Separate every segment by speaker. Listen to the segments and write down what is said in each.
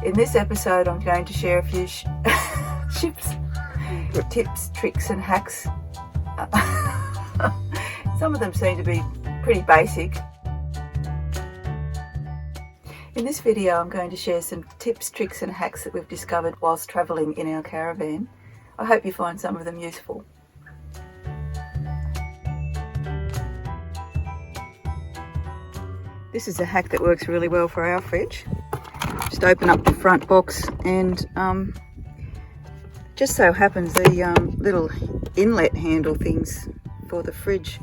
Speaker 1: In this episode I'm going to share a few tips, tricks and hacks. Some of them seem to be pretty basic. In this video I'm going to share some tips, tricks and hacks that we've discovered whilst travelling in our caravan. I hope you find some of them useful. This is a hack that works really well for our fridge. Just open up the front box and just so happens the little inlet handle things for the fridge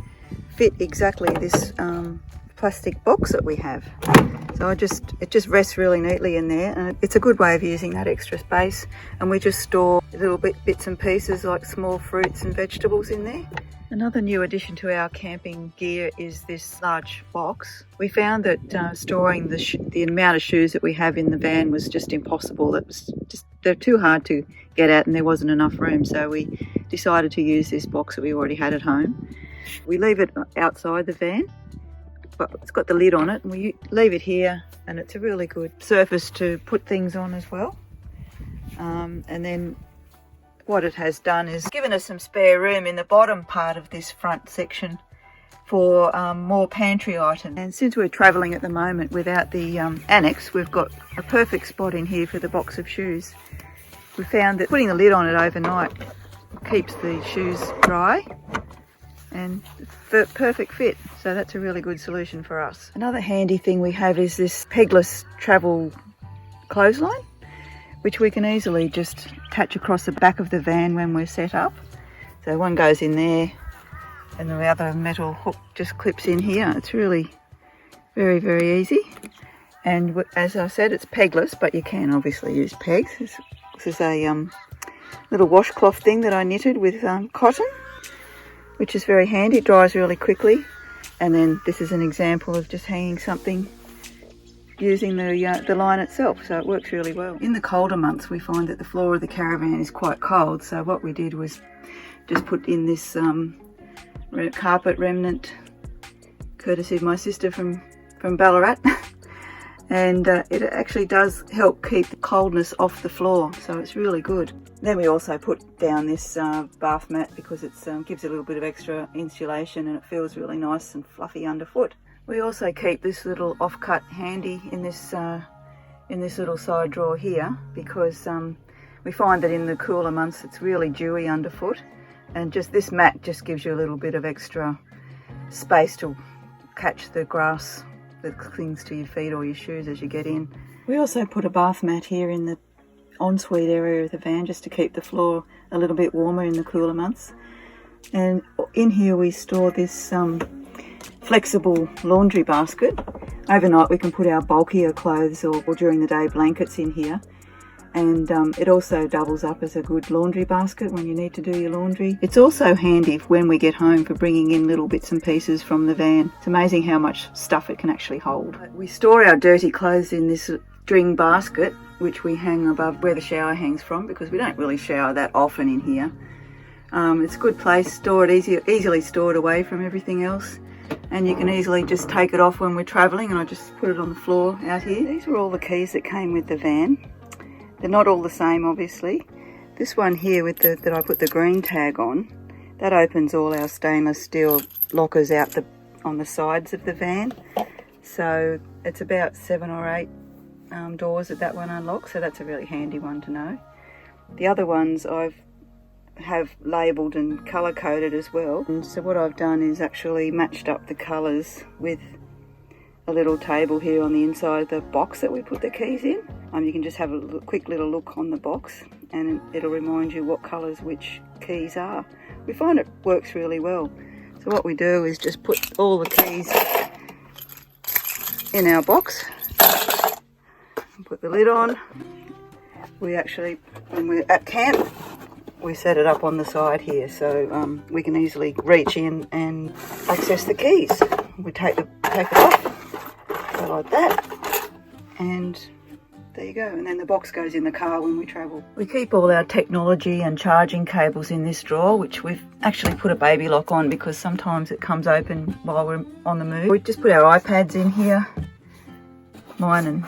Speaker 1: fit exactly this plastic box that we have. So it just rests really neatly in there, and it's a good way of using that extra space. And we just store little bits and pieces like small fruits and vegetables in there. Another new addition to our camping gear is this large box. We found that storing the amount of shoes that we have in the van was just impossible. They're too hard to get at, and there wasn't enough room. So we decided to use this box that we already had at home. We leave it outside the van, but it's got the lid on it, and we leave it here, and it's a really good surface to put things on as well. And then what it has done is given us some spare room in the bottom part of this front section for more pantry items. And since we're travelling at the moment without the annex, we've got a perfect spot in here for the box of shoes. We found that putting the lid on it overnight keeps the shoes dry and perfect fit, so that's a really good solution for us. Another handy thing we have is this Pegless travel clothesline, which we can easily just attach across the back of the van when we're set up. So one goes in there and the other metal hook just clips in here. It's really very, very easy. And as I said, it's pegless, but you can obviously use pegs. This is a little washcloth thing that I knitted with cotton, which is very handy. It dries really quickly. And then this is an example of just hanging something using the line itself, so it works really well. In the colder months we find that the floor of the caravan is quite cold, so what we did was just put in this carpet remnant, courtesy of my sister from Ballarat. And it actually does help keep the coldness off the floor, so it's really good. Then we also put down this bath mat because it gives it a little bit of extra insulation, and it feels really nice and fluffy underfoot. We also keep this little offcut handy in this little side drawer here, because we find that in the cooler months it's really dewy underfoot, and just this mat just gives you a little bit of extra space to catch the grass that clings to your feet or your shoes as you get in. We also put a bath mat here in the ensuite area of the van just to keep the floor a little bit warmer in the cooler months. And in here we store this flexible laundry basket. Overnight we can put our bulkier clothes or during the day blankets in here, and it also doubles up as a good laundry basket when you need to do your laundry. It's also handy when we get home for bringing in little bits and pieces from the van. It's amazing how much stuff it can actually hold. We store our dirty clothes in this string basket, which we hang above where the shower hangs from, because we don't really shower that often in here. It's a good place, easily stored away from everything else. And you can easily just take it off when we're travelling, and I just put it on the floor out here. These were all the keys that came with the van. They're not all the same, obviously. This one here that I put the green tag on, that opens all our stainless steel lockers out on the sides of the van. So it's about 7 or 8 doors that one unlocks, so that's a really handy one to know. The other ones have labelled and colour coded as well, and so what I've done is actually matched up the colours with a little table here on the inside of the box that we put the keys in. You can just have a quick little look on the box, and it'll remind you what colours which keys are. We find it works really well. So what we do is just put all the keys in our box and put the lid on. We actually, when we're at camp, we set it up on the side here, so we can easily reach in and access the keys. We take it off, go like that, and there you go. And then the box goes in the car when we travel. We keep all our technology and charging cables in this drawer, which we've actually put a baby lock on because sometimes it comes open while we're on the move. We just put our iPads in here, mine and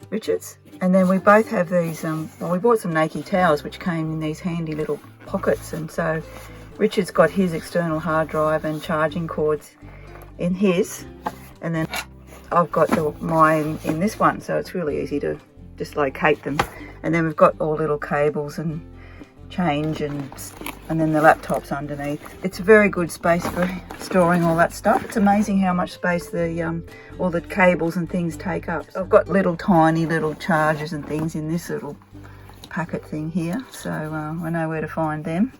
Speaker 1: Richard's, And then we both have these, well, we bought some Nike towels which came in these handy little pockets, and so Richard's got his external hard drive and charging cords in his, and then I've got mine in this one, so it's really easy to just locate them. And then we've got all little cables and change, and then the laptop's underneath. It's a very good space for storing all that stuff. It's amazing how much space all the cables and things take up. I've got tiny little chargers and things in this little packet thing here, so I know where to find them.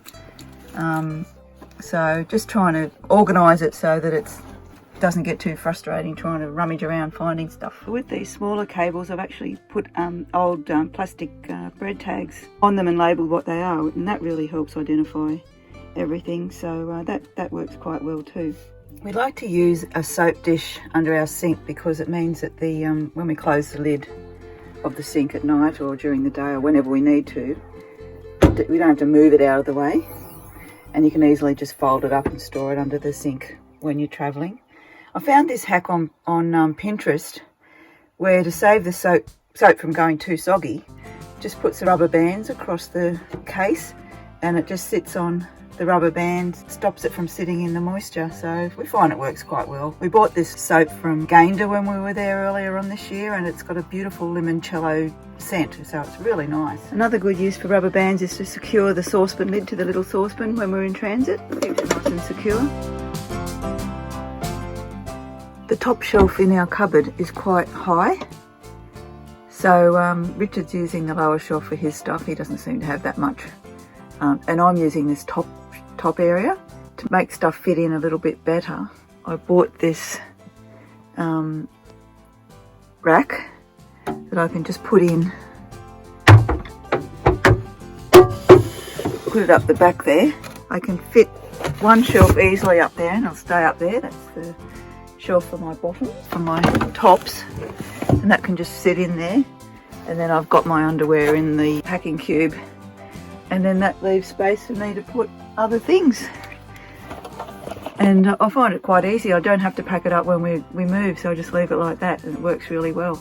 Speaker 1: So just trying to organise it so that it doesn't get too frustrating trying to rummage around finding stuff. With these smaller cables, I've actually put old plastic bread tags on them and labelled what they are, and that really helps identify everything, so that works quite well too. We like to use a soap dish under our sink because it means that when we close the lid of the sink at night or during the day or whenever we need to, we don't have to move it out of the way, and you can easily just fold it up and store it under the sink when you're travelling. I found this hack on Pinterest, where to save the soap from going too soggy, just puts the rubber bands across the case, and it just sits on the rubber band, stops it from sitting in the moisture. So we find it works quite well. We bought this soap from Gander when we were there earlier on this year, and it's got a beautiful limoncello scent, so it's really nice. Another good use for rubber bands is to secure the saucepan lid to the little saucepan when we're in transit. Keeps it nice and secure. The top shelf in our cupboard is quite high, so Richard's using the lower shelf for his stuff. He doesn't seem to have that much, and I'm using this top area to make stuff fit in a little bit better. I bought this rack that I can just put it up the back there. I can fit one shelf easily up there, and it'll stay up there. That's the shelf for my bottoms, for my tops, and that can just sit in there. And then I've got my underwear in the packing cube, and then that leaves space for me to put other things. And I find it quite easy. I don't have to pack it up when we move, so I just leave it like that, and it works really well.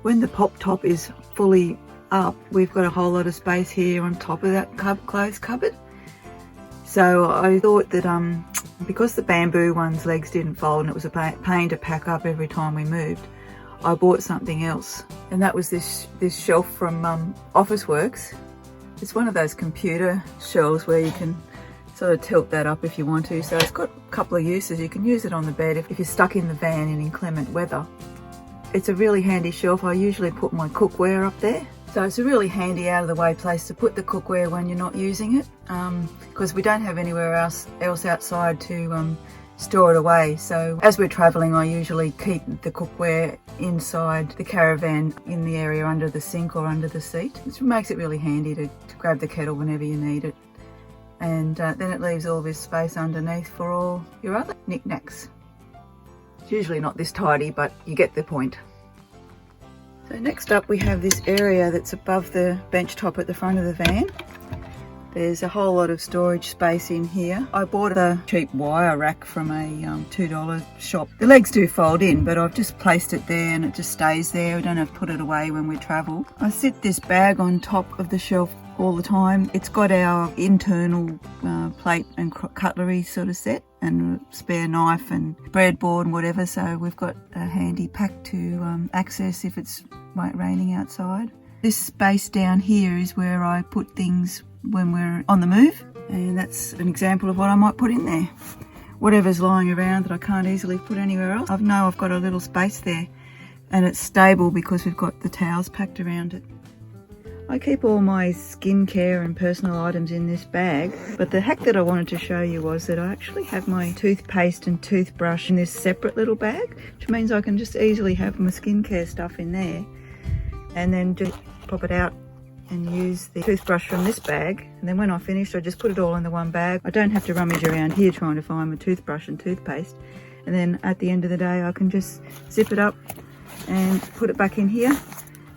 Speaker 1: When the pop top is fully up, we've got a whole lot of space here on top of that clothes cupboard. So I thought that because the bamboo one's legs didn't fold and it was a pain to pack up every time we moved, I bought something else, and that was this shelf from Officeworks. It's one of those computer shelves where you can sort of tilt that up if you want to. So it's got a couple of uses. You can use it on the bed if you're stuck in the van in inclement weather. It's a really handy shelf. I usually put my cookware up there. So it's a really handy out of the way place to put the cookware when you're not using it, because we don't have anywhere else outside to store it away. So as we're travelling, I usually keep the cookware inside the caravan in the area under the sink or under the seat, which makes it really handy to grab the kettle whenever you need it. And then it leaves all this space underneath for all your other knickknacks. It's usually not this tidy, but you get the point. So next up we have this area that's above the bench top at the front of the van. There's a whole lot of storage space in here. I bought a cheap wire rack from a $2 shop. The legs do fold in, but I've just placed it there and it just stays there. We don't have to put it away when we travel. I sit this bag on top of the shelf all the time. It's got our internal plate and cutlery sort of set, and a spare knife and breadboard and whatever, so we've got a handy pack to access if it's raining outside. This space down here is where I put things when we're on the move, and that's an example of what I might put in there. Whatever's lying around that I can't easily put anywhere else. I know I've got a little space there, and it's stable because we've got the towels packed around it. I keep all my skincare and personal items in this bag, but the hack that I wanted to show you was that I actually have my toothpaste and toothbrush in this separate little bag, which means I can just easily have my skincare stuff in there and then just pop it out and use the toothbrush from this bag, and then when I finish I just put it all in the one bag. I don't have to rummage around here trying to find my toothbrush and toothpaste, and then at the end of the day I can just zip it up and put it back in here,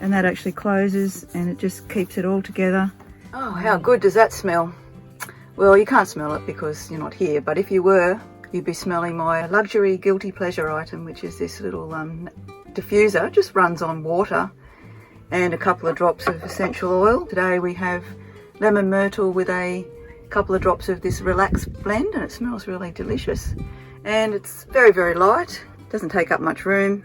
Speaker 1: and that actually closes and it just keeps it all together. Oh, how good does that smell? Well, you can't smell it because you're not here, but if you were, you'd be smelling my luxury guilty pleasure item, which is this little diffuser. It just runs on water, and a couple of drops of essential oil. Today we have lemon myrtle with a couple of drops of this relax blend, and it smells really delicious. And it's very, very light, doesn't take up much room,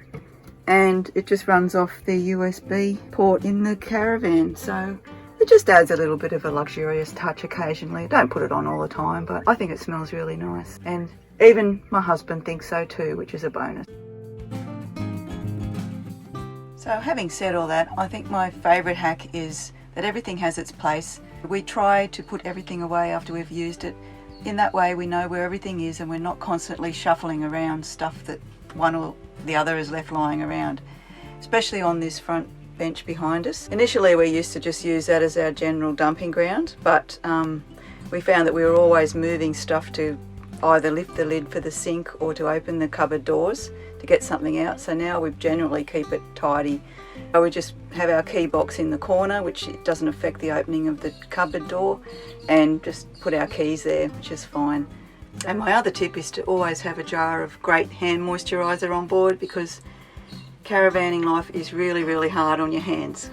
Speaker 1: and it just runs off the USB port in the Caravan. So it just adds a little bit of a luxurious touch occasionally. Don't put it on all the time, but I think it smells really nice. And even my husband thinks so too, which is a bonus. So having said all that, I think my favourite hack is that everything has its place. We try to put everything away after we've used it. In that way we know where everything is and we're not constantly shuffling around stuff that one or the other is left lying around, especially on this front bench behind us. Initially we used to just use that as our general dumping ground, but we found that we were always moving stuff to either lift the lid for the sink or to open the cupboard doors to get something out. So now we generally keep it tidy. We just have our key box in the corner, which doesn't affect the opening of the cupboard door, and just put our keys there, which is fine. And my other tip is to always have a jar of great hand moisturiser on board, because caravanning life is really, really hard on your hands.